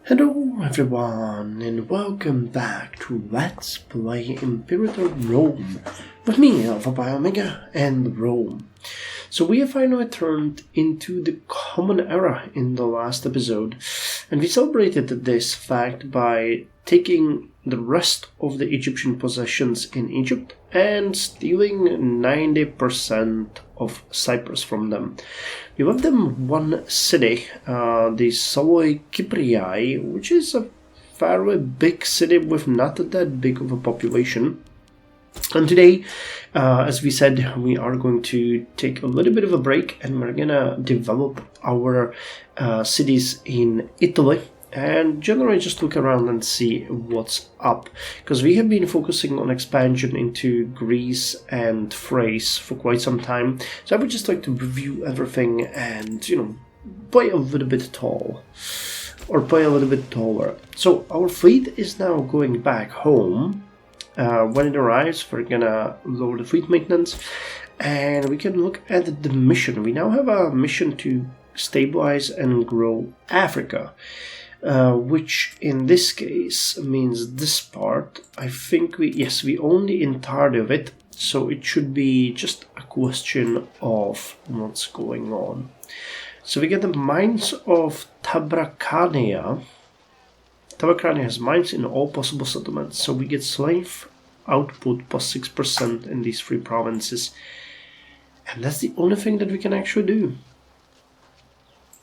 Hello everyone and welcome back to Let's Play Imperator Rome with me, Alpha by Omega and Rome. So we have finally turned into the Common Era in the last episode, and we celebrated this fact by taking the rest of the Egyptian possessions in Egypt and stealing 90% of Cyprus from them. We left them one city, the Soloi Kyprii, which is a fairly big city with not that big of a population. And today, as we said, we are going to take a little bit of a break and we're gonna develop our cities in Italy and generally just look around and see what's up, because we have been focusing on expansion into Greece and Thrace for quite some time. So I would just like to review everything and, play a little bit tall, or play a little bit taller. So our fleet is now going back home. When it arrives, we're gonna lower the fleet maintenance and we can look at the mission. We now have a mission to stabilize and grow Africa. Which in this case means this part. I think we own the entirety of it, so it should be just a question of what's going on. So we get the mines of Tabarkania. Tabarkania has mines in all possible settlements, so we get slave output plus 6% in these three provinces, and that's the only thing that we can actually do.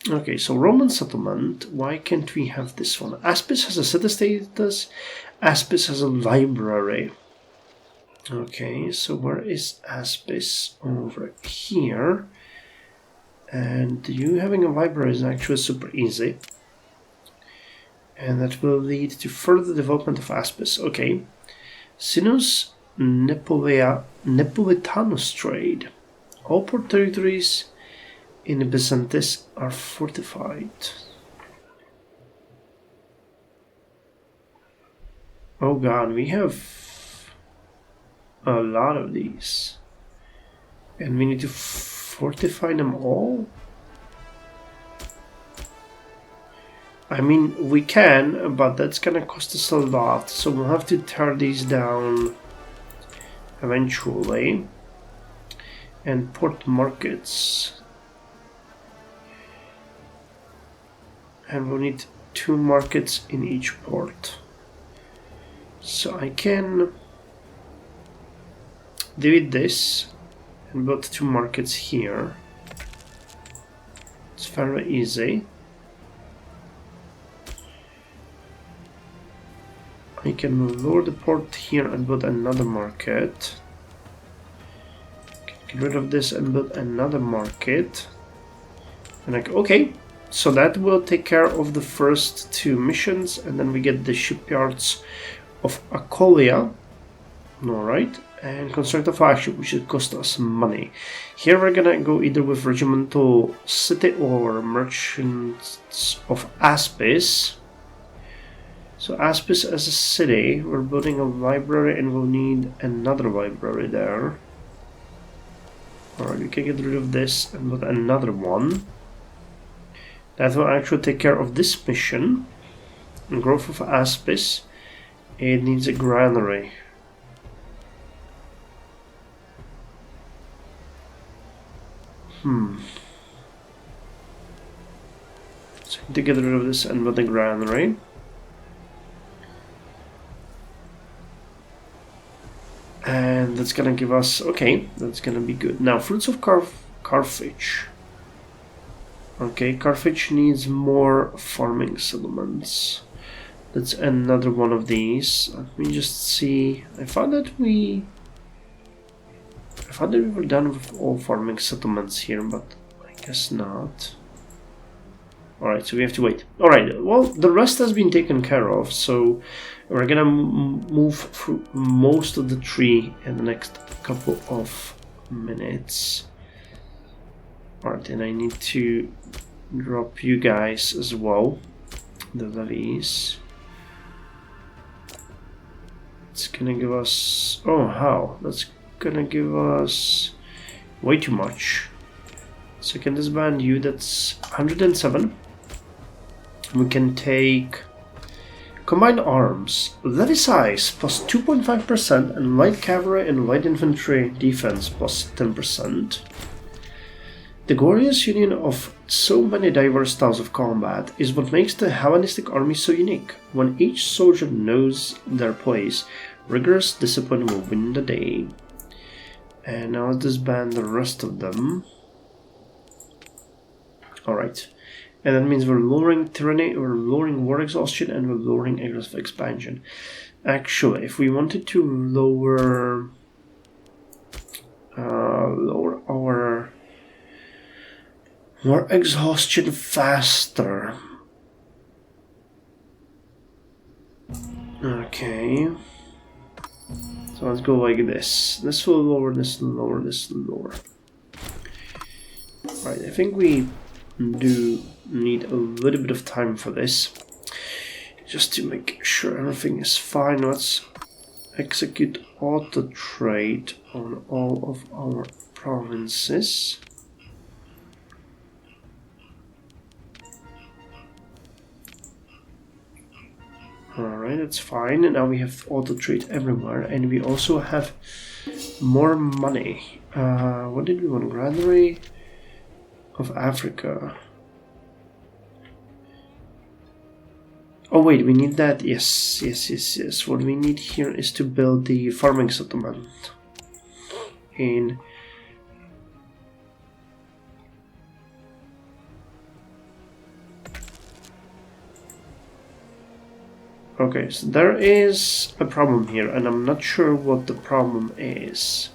Okay, so Roman settlement, why can't we have this one? Aspis has a city status, Aspis has a library. Okay, so where is Aspis? Over here. And you having a library is actually super easy. And that will lead to further development of Aspis. Okay. Sinus Neapolitanus trade. All port territories in Byzantis are fortified. Oh god, we have a lot of these. And we need to fortify them all? I mean, we can, but that's gonna cost us a lot, so we'll have to tear these down eventually. And port markets. And we'll need 2 markets in each port. So I can delete this and build 2 markets here. It's very easy. I can lower the port here and build another market. Get rid of this and build another market. And okay. So that will take care of the first 2 missions, and then we get the shipyards of Acolia, alright, and construct a flagship, which should cost us money. Here we're gonna go either with regimental city or merchants of Aspis. So Aspis as a city, we're building a library and we'll need another library there. Alright, we can get rid of this and build another one. That will actually take care of this mission. And growth of Aspis. It needs a granary. So I need to get rid of this and build a granary. And that's gonna give us, okay, that's gonna be good. Now, fruits of Carthage. Okay, Carthage needs more farming settlements. That's another one of these. Let me just see. I thought that we were done with all farming settlements here, but I guess not. Alright, so we have to wait. Alright, well, the rest has been taken care of, so we're gonna move through most of the tree in the next couple of minutes. Alright, and I need to drop you guys as well, the levies. It's gonna give us, oh how, that's gonna give us way too much. So I can disband you, that's 107. We can take Combined arms, levy size plus 2.5% and light cavalry and light infantry defense plus 10%. The glorious union of so many diverse styles of combat is what makes the Hellenistic army so unique. When each soldier knows their place, rigorous discipline will win the day. And now let's disband the rest of them. Alright. And that means we're lowering tyranny, we're lowering war exhaustion, and we're lowering aggressive expansion. Actually, if we wanted to lower our war exhaustion faster. Okay. So let's go like this. This will lower, this will lower, this will lower. Right, I think we do need a little bit of time for this. Just to make sure everything is fine. Let's execute auto trade on all of our provinces. Alright, that's fine. And now we have auto trade everywhere, and we also have more money. What did we want? Granary of Africa. Oh wait, we need that. Yes. What we need here is to build the farming settlement in okay, so there is a problem here, and I'm not sure what the problem is.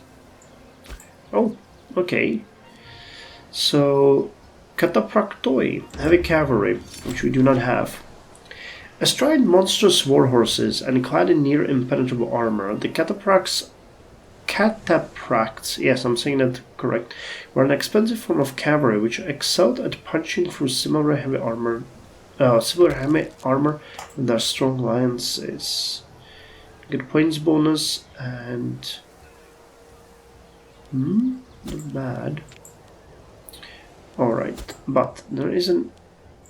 Oh, okay. So, Catapractoi, heavy cavalry, which we do not have. Astride monstrous war horses and clad in near impenetrable armor, the cataphracts, yes, I'm saying that correct, were an expensive form of cavalry which excelled at punching through similar heavy armor with their strong lances. Good points bonus and not bad. Alright, but there is an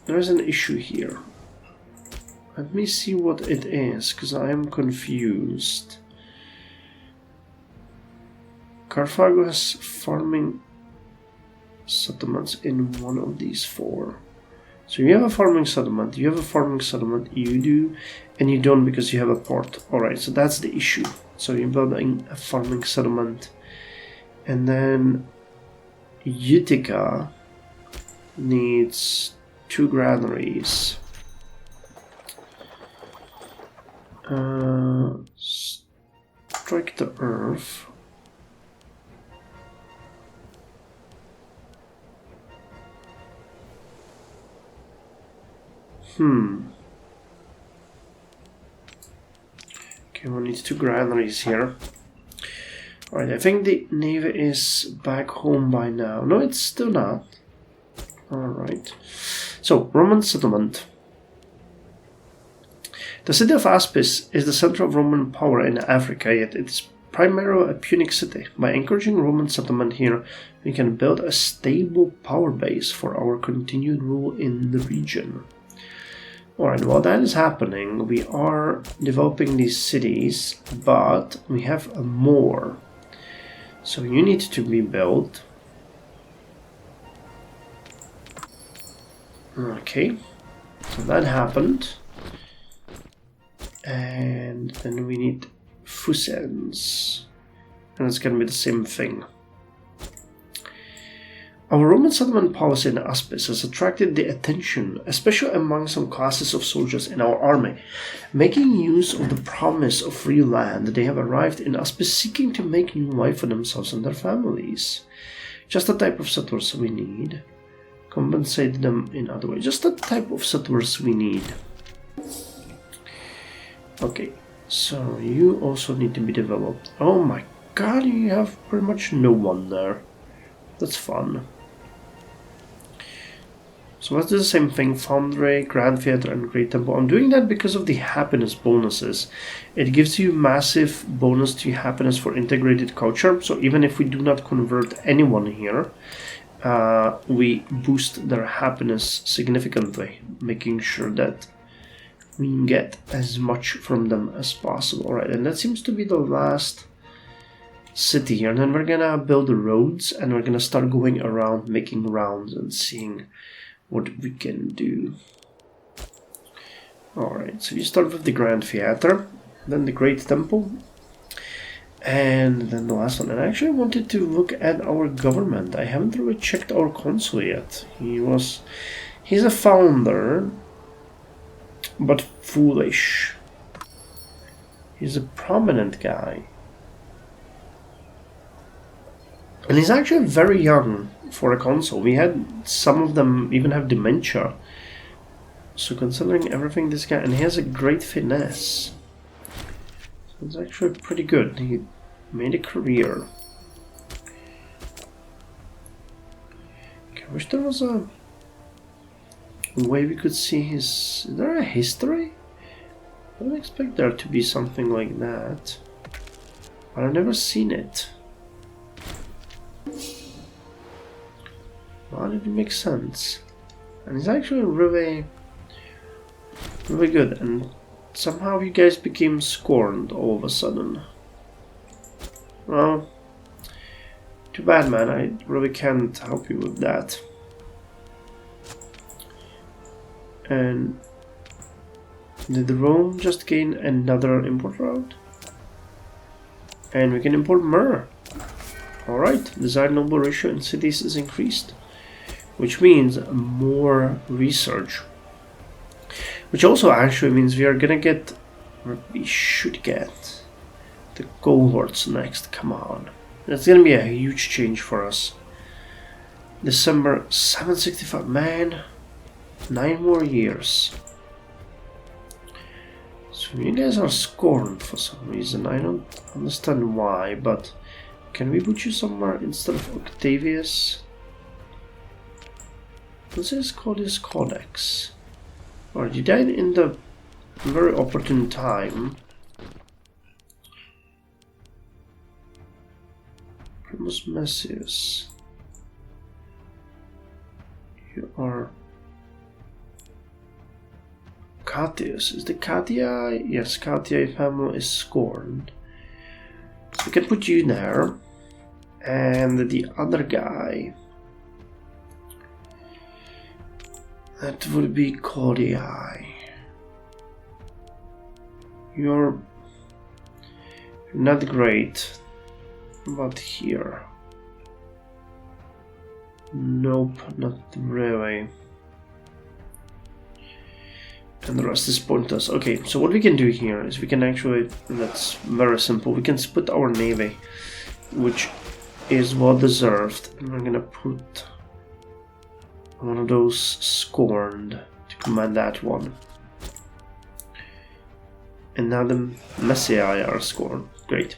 issue here. Let me see what it is, because I am confused. Carthago has farming settlements in one of these four. So you have a farming settlement, you have a farming settlement, you do, and you don't because you have a port. Alright, so that's the issue. So you're building a farming settlement. And then Utica needs 2 granaries. Strike the earth. Okay, we need 2 granaries here. Alright, I think the navy is back home by now. No, it's still not. Alright. So, Roman settlement. The city of Aspis is the center of Roman power in Africa, yet it is primarily a Punic city. By encouraging Roman settlement here, we can build a stable power base for our continued rule in the region. Alright, while that is happening, we are developing these cities, but we have more. So you need to be built. Okay, so that happened. And then we need Fusens. And it's going to be the same thing. Our Roman settlement policy in Aspis has attracted the attention, especially among some classes of soldiers in our army. Making use of the promise of free land, they have arrived in Aspis seeking to make new life for themselves and their families. Just the type of settlers we need. Compensate them in other ways. Just the type of settlers we need. Okay, so you also need to be developed. Oh my god, you have pretty much no one there. That's fun. So let's do the same thing, Foundry, Grand Theatre and Great Temple. I'm doing that because of the happiness bonuses. It gives you massive bonus to happiness for integrated culture. So even if we do not convert anyone here, we boost their happiness significantly, making sure that we can get as much from them as possible. Right, and that seems to be the last city here. And then we're gonna build the roads, and we're gonna start going around, making rounds, and seeing what we can do. Alright, so you start with the Grand Theater, then the Great Temple, and then the last one. And I actually wanted to look at our government. I haven't really checked our consul yet. He's a founder, but foolish. He's a prominent guy. And he's actually very young for a consul. We had some of them even have dementia. So considering everything, this guy, and he has a great finesse. So it's actually pretty good. He made a career. Okay, I wish there was a way we could see his... Is there a history? I don't expect there to be something like that. But I've never seen it. Well, it makes sense. And it's actually really good. And somehow you guys became scorned all of a sudden. Well, too bad, man. I really can't help you with that. And did Rome just gain another import route? And we can import myrrh. Alright, desired noble ratio in cities is increased, which means more research. Which also actually means we are gonna get, or we should get, the cohorts next. Come on. That's gonna be a huge change for us. December 765, man. 9 more years. So you guys are scorned for some reason. I don't understand why, but can we put you somewhere instead of Octavius? Let's just call this Codex. Alright, you died in the very opportune time. Primus Messius. You are... Catius. Is the Catii? Yes, Catii family is scorned. So we can put you there. And the other guy... That would be Codii. You're not great, but here. Nope, not really. And the rest is pointless. Okay, so what we can do here is we can actually, that's very simple, we can split our navy, which is well deserved, and we're gonna put one of those scorned to command that one. And now the Messiah are scorned. Great.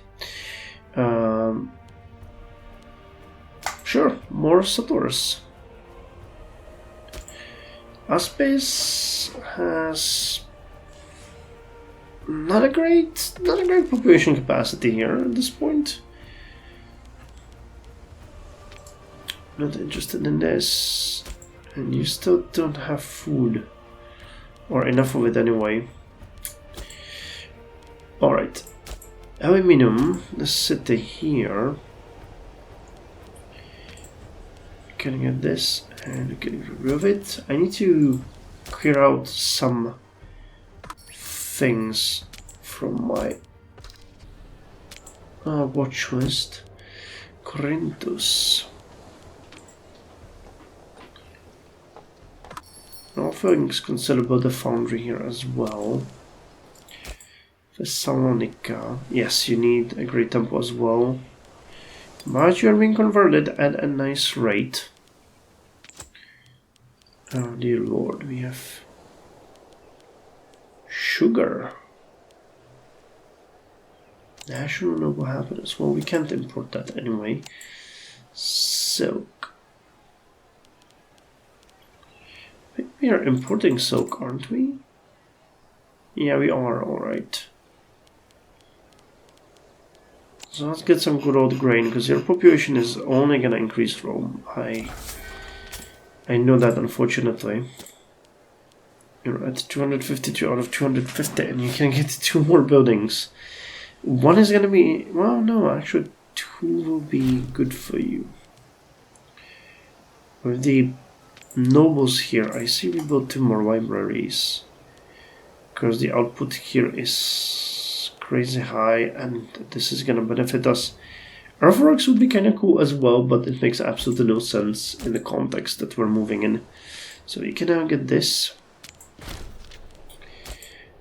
Sure, more settlers. Aspes has not a great population capacity here at this point. Not interested in this. And you still don't have food. Or enough of it anyway. Alright. Aluminum, the city here. Can I get this? And we can remove it. I need to clear out some things from my watch list. Corinthus. All things consider about the foundry here as well. Thessalonica. Yes, you need a great temple as well. But you are being converted at a nice rate. Oh dear lord, we have sugar. National noble happiness. Well, we can't import that anyway. Silk. I think we are importing silk, aren't we? Yeah, we are, alright. So let's get some good old grain, because your population is only gonna increase, Rome. I know that, unfortunately. You're at 252 out of 250, and you can get 2 more buildings. One is gonna be, well, no, actually 2 will be good for you. With the nobles here, I see we built 2 more libraries. Because the output here is crazy high, and this is gonna benefit us. Earthworks would be kinda cool as well, but it makes absolutely no sense in the context that we're moving in. So you can now get this.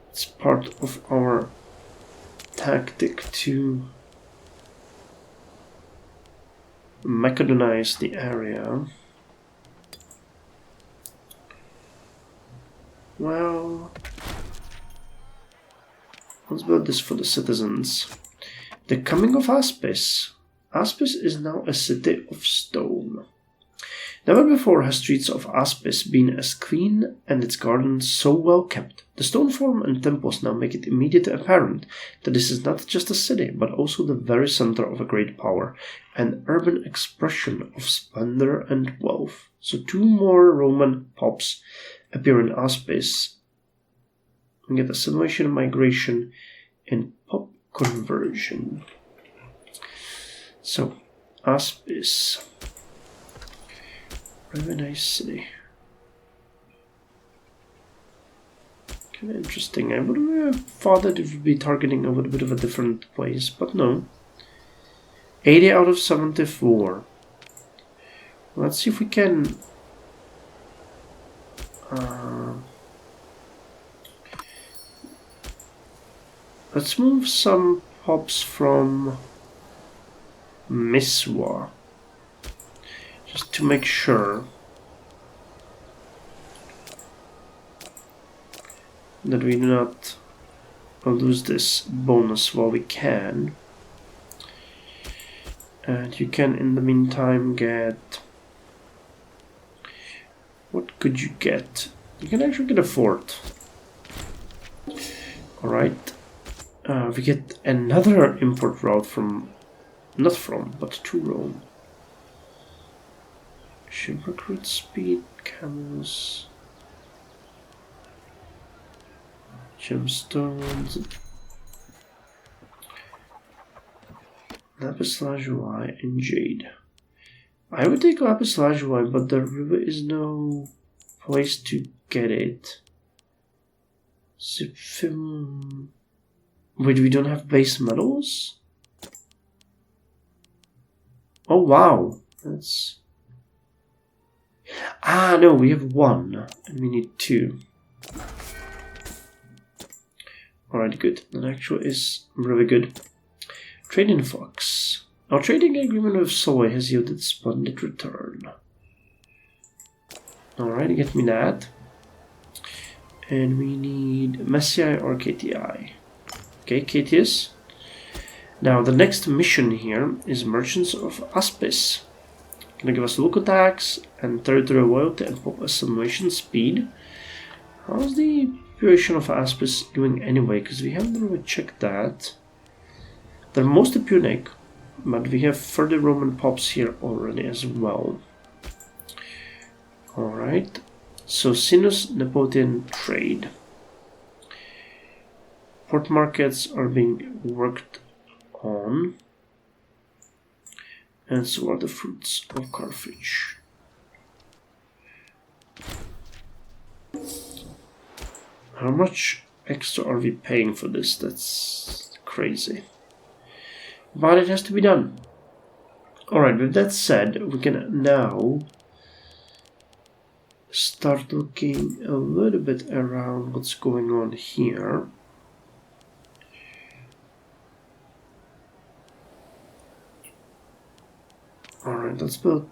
It's part of our tactic to macadonize the area. Well, let's build this for the citizens. The coming of Aspis. Aspis is now a city of stone. Never before has streets of Aspis been as clean and its gardens so well kept. The stone form and temples now make it immediately apparent that this is not just a city, but also the very center of a great power, an urban expression of splendor and wealth. So 2 more Roman pops appear in Aspis. We get assimilation, migration, and pop conversion. So, Aspis. Very nice city. Kind of interesting. I would have thought that it would be targeting a little bit of a different place, but no. 80 out of 74. Let's see if we can... let's move some pops from Miswa. Just to make sure that we do not lose this bonus while we can. And you can in the meantime get... what could you get? You can actually get a fort. Alright. We get another import route from... not from, but to Rome. Should recruit speed, camels, gemstones, lapis lazuli, and jade. I would take lapis lazuli, but there really is no place to get it. Wait, we don't have base metals? Oh wow, that's... ah, no, we have 1, and we need 2. Alright, good. That actually is really good. Trading Fox. Our trading agreement with Soy has yielded splendid return. Alright, get me that. And we need Messiah or KTI. Okay, KTS. Now, the next mission here is Merchants of Aspis. Gonna give us local tax and territorial loyalty and pop assimilation speed. How's the population of Aspis doing anyway? Because we haven't really checked that. They're mostly Punic, but we have further Roman pops here already as well. Alright, so Sinus-Nepotian trade. Port markets are being worked on. And so are the fruits of Carthage. How much extra are we paying for this? That's crazy. But it has to be done. Alright, with that said, we can now start looking a little bit around what's going on here. Alright, let's build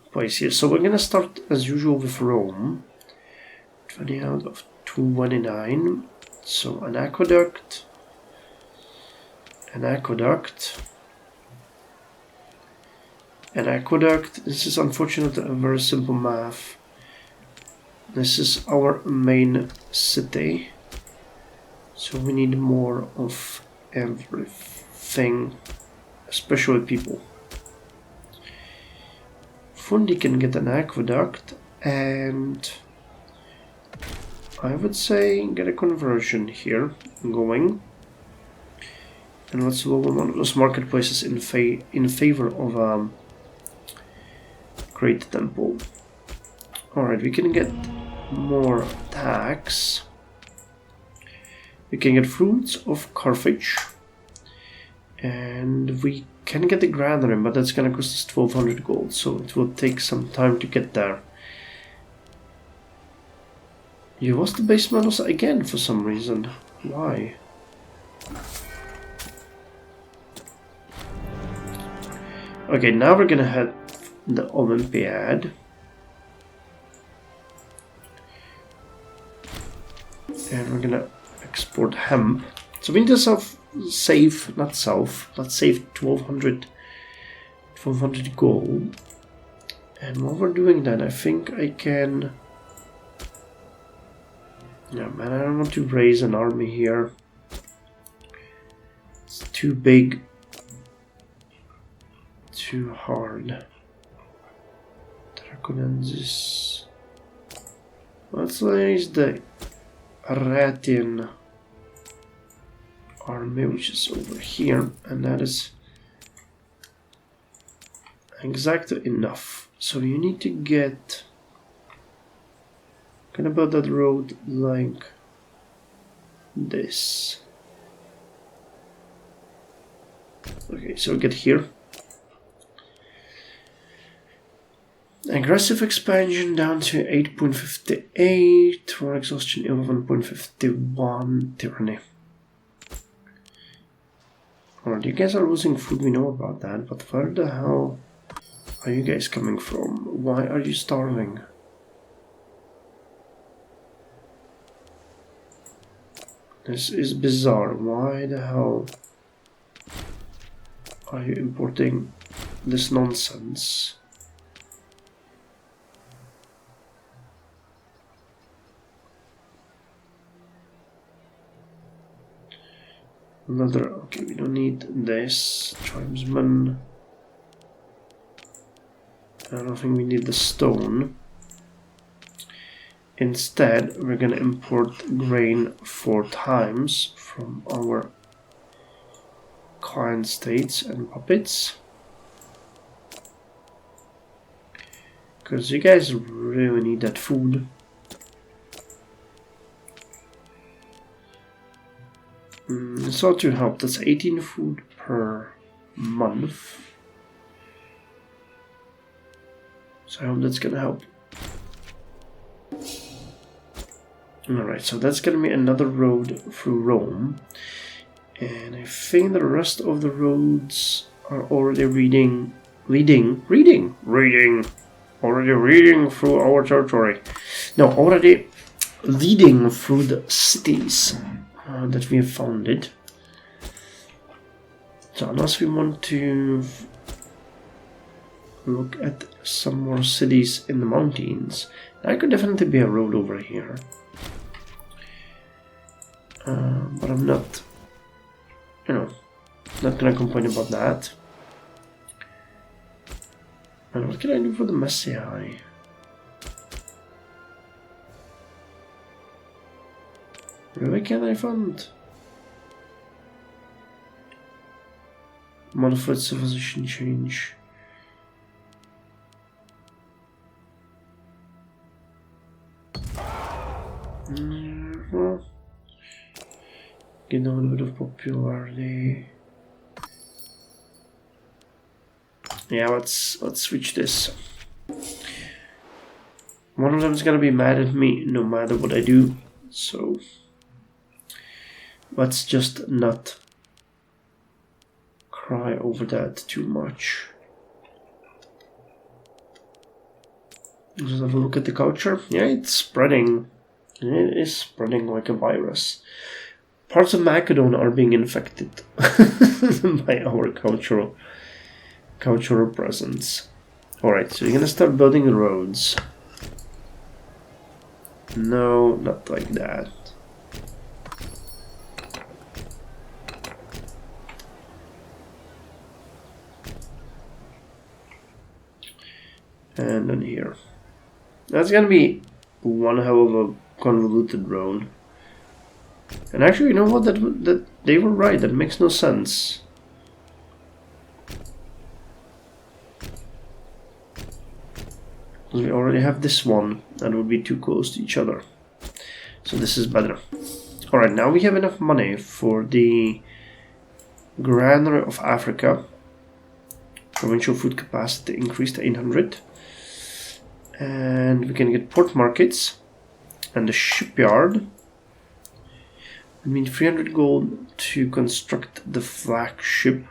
a place here. So we're gonna start as usual with Rome. 20 out of 229. So an aqueduct. An aqueduct. An aqueduct. This is unfortunately a very simple math. This is our main city. So we need more of everything. Especially people. Fundi can get an aqueduct, and I would say get a conversion here going. And let's lower one of those marketplaces in favor of Great Temple. Alright, we can get more tax. We can get fruits of Carthage. And we can get the granary, but that's gonna cost us 1200 gold, so it will take some time to get there. You lost the base metals again for some reason. Why? Okay, now we're gonna head the Olympiad. And we're gonna export hemp. So we need to save 1200 gold. And while we're doing that, I think I can... Yeah, man, I don't want to raise an army here. It's too big. Too hard. Draconensis. Let's raise the Aratian army, which is over here, and that is exactly enough. So you need to get kind of build that road like this. Okay, so we get here. Aggressive expansion down to 8.58, war exhaustion 11.51, tyranny. Alright, you guys are losing food, we know about that, but where the hell are you guys coming from? Why are you starving? This is bizarre. Why the hell are you importing this nonsense? Another, okay, we don't need this. Tribesman. I don't think we need the stone. Instead, we're gonna import grain 4 times from our client states and puppets. Because you guys really need that food. It's not to help. That's 18 food per month. So I hope that's gonna help. Alright, so that's gonna be another road through Rome. And I think the rest of the roads are already reading through our territory. No, already leading through the cities that we have founded. So unless we want to look at some more cities in the mountains, that could definitely be a road over here. But I'm not, not gonna complain about that. And what can I do for the Messiah? Really, can I fund? Modified civilization change. Well, get a little bit of popularity. Yeah, let's switch this. One of them is gonna be mad at me no matter what I do, so let's just not cry over that too much. Just have a look at the culture. Yeah, it's spreading. It is spreading like a virus. Parts of Macedon are being infected by our cultural presence. Alright, so you're gonna start building the roads. No, not like that. And then here. That's gonna be one hell of a convoluted drone. And actually, you know what? That they were right. That makes no sense. We already have this one, and it would be too close to each other. So this is better. Alright, now we have enough money for the Granary of Africa. Provincial food capacity increased to 800. And we can get port markets and the shipyard. I mean 300 gold to construct the flagship.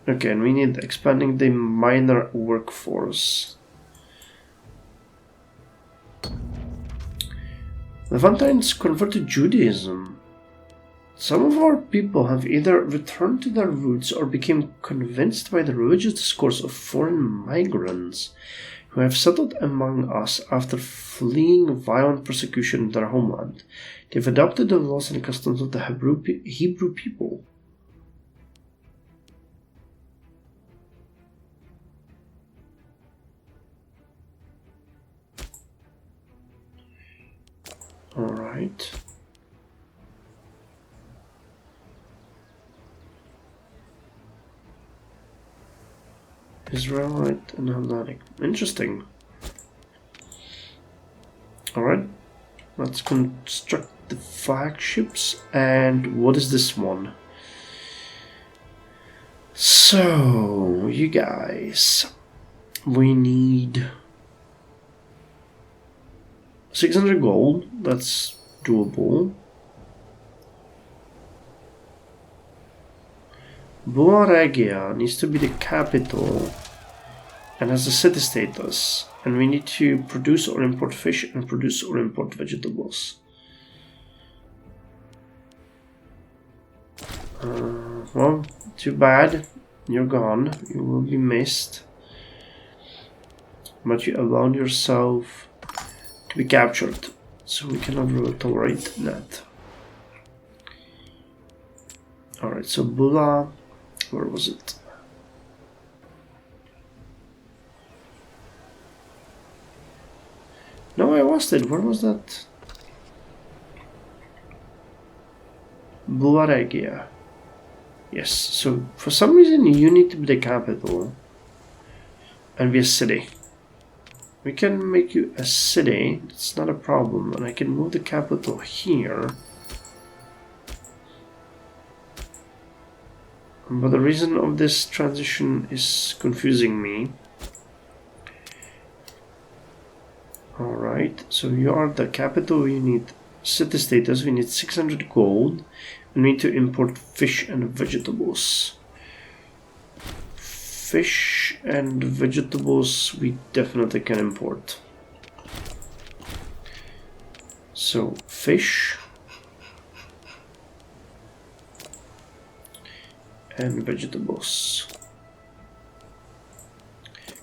Okay, and we need expanding the miner workforce. Levantines converted Judaism. Some of our people have either returned to their roots or became convinced by the religious discourse of foreign migrants who have settled among us after fleeing violent persecution in their homeland. They've adopted the laws and customs of the Hebrew people. Alright. Israelite and Hellenic. Interesting. Alright. Let's construct the flagships. And what is this one? So, you guys. We need 600 gold, that's doable. Bua Regia needs to be the capital and has a city status. And we need to produce or import fish and produce or import vegetables. Well, too bad. You're gone. You will be missed. But you allowed yourself to be captured, so we cannot really tolerate that. Alright, so Bula, where was it? No, I lost it. Where was that? Bula Regia. Yes, so for some reason you need to be the capital and be a city. We can make you a city, it's not a problem, and I can move the capital here. But the reason of this transition is confusing me. Alright, so you are the capital, we need city status, we need 600 gold, we need to import fish and vegetables. Fish and vegetables we definitely can import. So fish and vegetables.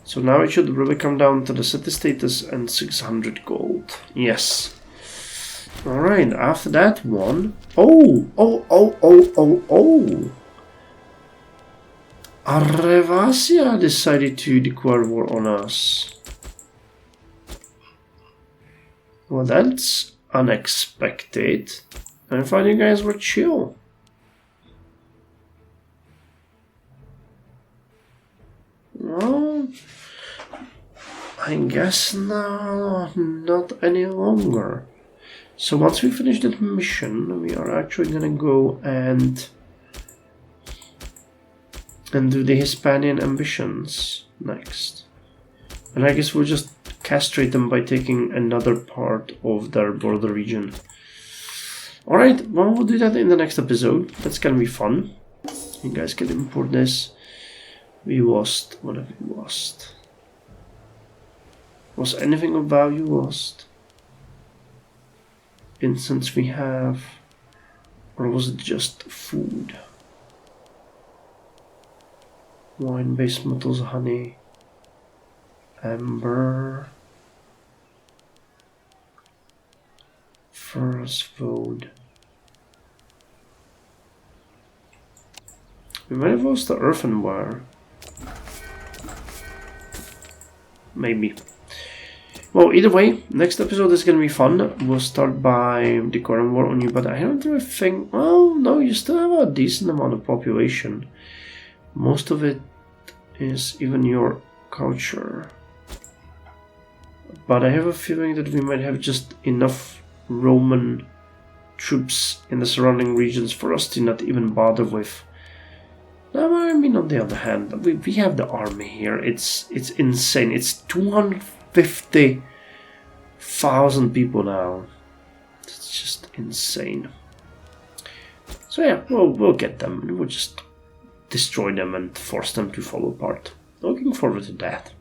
So now it should really come down to the city status and 600 gold. Yes. Alright, after that one. Oh! Arevasia decided to declare war on us. Well, that's unexpected. I thought you guys were chill. Well, I guess now not any longer. So once we finish that mission, we are actually gonna go and do the Hispanian ambitions next. And I guess we'll just castrate them by taking another part of their border region. Alright, well, we'll do that in the next episode. That's gonna be fun. You guys can import this. We lost. What have we lost? Was anything of value lost? Incense we have. Or was it just food? Wine, base metals, honey, amber, ferrous food. We might have lost the earthenware. Maybe. Well, either way, next episode is gonna be fun. We'll start by declaring war on you, but I don't really think. Well, no, you still have a decent amount of population. Most of it is even your culture. But I have a feeling that we might have just enough Roman troops in the surrounding regions for us to not even bother with. No, I mean, on the other hand, we have the army here. It's insane. It's 250,000 people now. It's just insane. So yeah, we'll get them. We'll just destroy them and force them to fall apart. Looking forward to that.